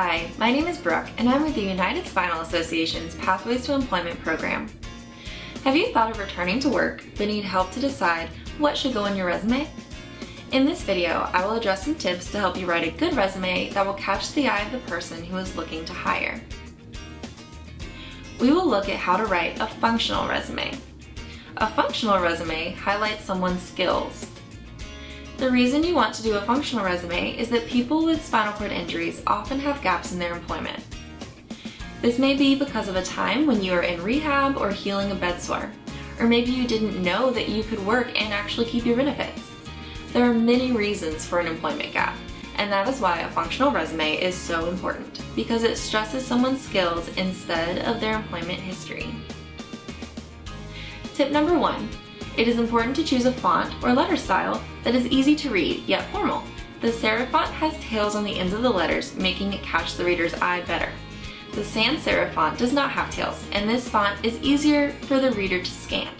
Hi, my name is Brooke, and I'm with the United Spinal Association's Pathways to Employment program. Have you thought of returning to work but need help to decide what should go on your resume? In this video, I will address some tips to help you write a good resume that will catch the eye of the person who is looking to hire. We will look at how to write a functional resume. A functional resume highlights someone's skills. The reason you want to do a functional resume is that people with spinal cord injuries often have gaps in their employment. This may be because of a time when you are in rehab or healing a bed sore, or maybe you didn't know that you could work and actually keep your benefits. There are many reasons for an employment gap, and that is why a functional resume is so important, because it stresses someone's skills instead of their employment history. Tip number 1. It is important to choose a font or letter style that is easy to read yet formal. The serif font has tails on the ends of the letters, making it catch the reader's eye better. The sans serif font does not have tails, and this font is easier for the reader to scan.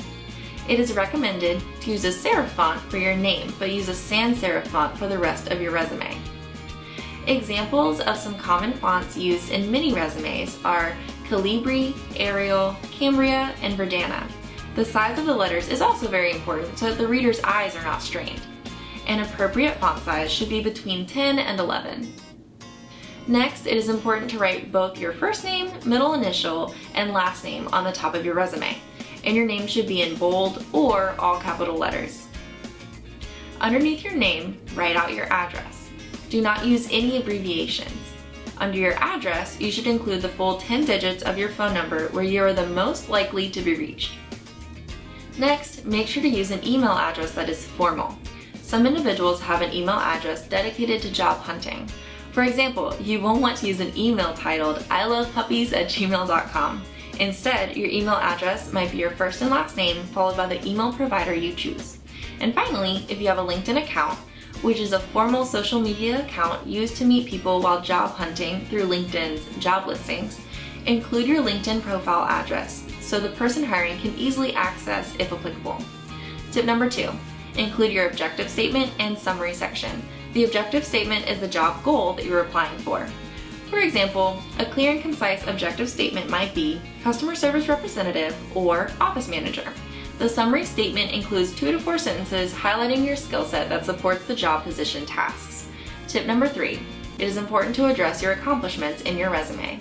It is recommended to use a serif font for your name, but use a sans serif font for the rest of your resume. Examples of some common fonts used in many resumes are Calibri, Arial, Cambria, and Verdana. The size of the letters is also very important so that the reader's eyes are not strained. An appropriate font size should be between 10 and 11. Next, it is important to write both your first name, middle initial, and last name on the top of your resume, and your name should be in bold or all capital letters. Underneath your name, write out your address. Do not use any abbreviations. Under your address, you should include the full 10 digits of your phone number where you are the most likely to be reached. Next, make sure to use an email address that is formal. Some individuals have an email address dedicated to job hunting. For example, you won't want to use an email titled ilovepuppies@gmail.com. Instead, your email address might be your first and last name followed by the email provider you choose. And finally, if you have a LinkedIn account, which is a formal social media account used to meet people while job hunting through LinkedIn's job listings, include your LinkedIn profile address so the person hiring can easily access if applicable. Tip number 2, include your objective statement and summary section. The objective statement is the job goal that you're applying for. For example, a clear and concise objective statement might be customer service representative or office manager. The summary statement includes 2 to 4 sentences highlighting your skill set that supports the job position tasks. Tip number 3, it is important to address your accomplishments in your resume.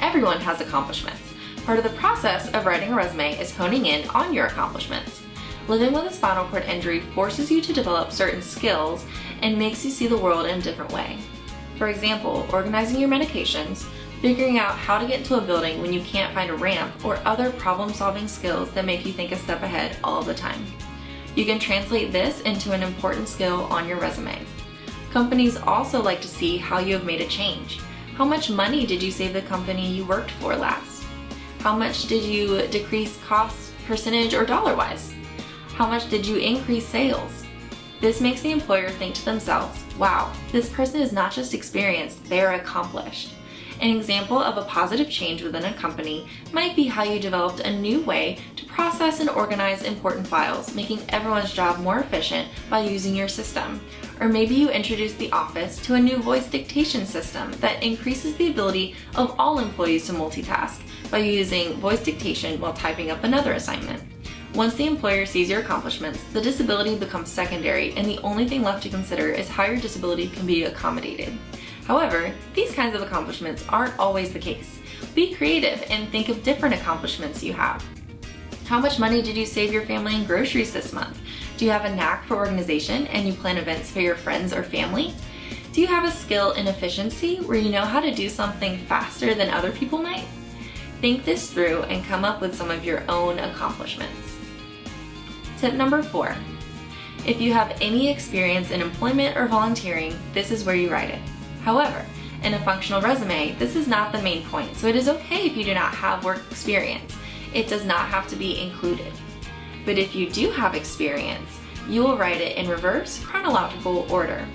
Everyone has accomplishments. Part of the process of writing a resume is honing in on your accomplishments. Living with a spinal cord injury forces you to develop certain skills and makes you see the world in a different way. For example, organizing your medications, figuring out how to get into a building when you can't find a ramp, or other problem-solving skills that make you think a step ahead all the time. You can translate this into an important skill on your resume. Companies also like to see how you have made a change. How much money did you save the company you worked for last? How much did you decrease costs, percentage, or dollar-wise? How much did you increase sales? This makes the employer think to themselves, wow, this person is not just experienced, they are accomplished. An example of a positive change within a company might be how you developed a new way to process and organize important files, making everyone's job more efficient by using your system. Or maybe you introduced the office to a new voice dictation system that increases the ability of all employees to multitask by using voice dictation while typing up another assignment. Once the employer sees your accomplishments, the disability becomes secondary, and the only thing left to consider is how your disability can be accommodated. However, these kinds of accomplishments aren't always the case. Be creative and think of different accomplishments you have. How much money did you save your family in groceries this month? Do you have a knack for organization and you plan events for your friends or family? Do you have a skill in efficiency where you know how to do something faster than other people might? Think this through and come up with some of your own accomplishments. Tip number 4, if you have any experience in employment or volunteering, this is where you write it. However, in a functional resume, this is not the main point, so it is okay if you do not have work experience. It does not have to be included. But if you do have experience, you will write it in reverse chronological order,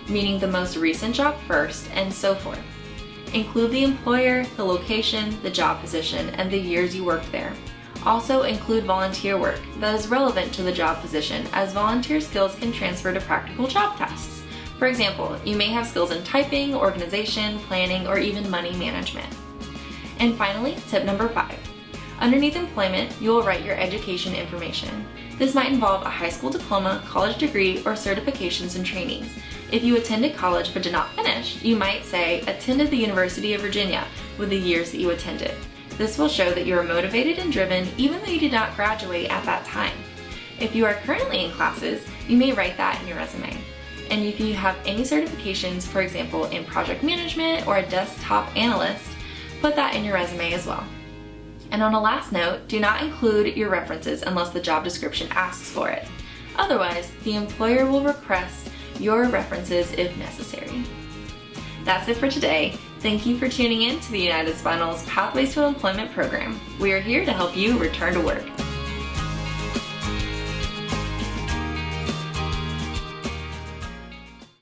meaning the most recent job first and so forth. Include the employer, the location, the job position, and the years you worked there. Also include volunteer work that is relevant to the job position, as volunteer skills can transfer to practical job tasks. For example, you may have skills in typing, organization, planning, or even money management. And finally, tip number 5. Underneath employment, you will write your education information. This might involve a high school diploma, college degree, or certifications and trainings. If you attended college but did not finish, you might say, attended the University of Virginia with the years that you attended. This will show that you are motivated and driven even though you did not graduate at that time. If you are currently in classes, you may write that in your resume. And if you have any certifications, for example, in project management or a desktop analyst, put that in your resume as well. And on a last note, do not include your references unless the job description asks for it. Otherwise, the employer will request your references if necessary. That's it for today. Thank you for tuning in to the United Spinal's Pathways to Employment program. We are here to help you return to work.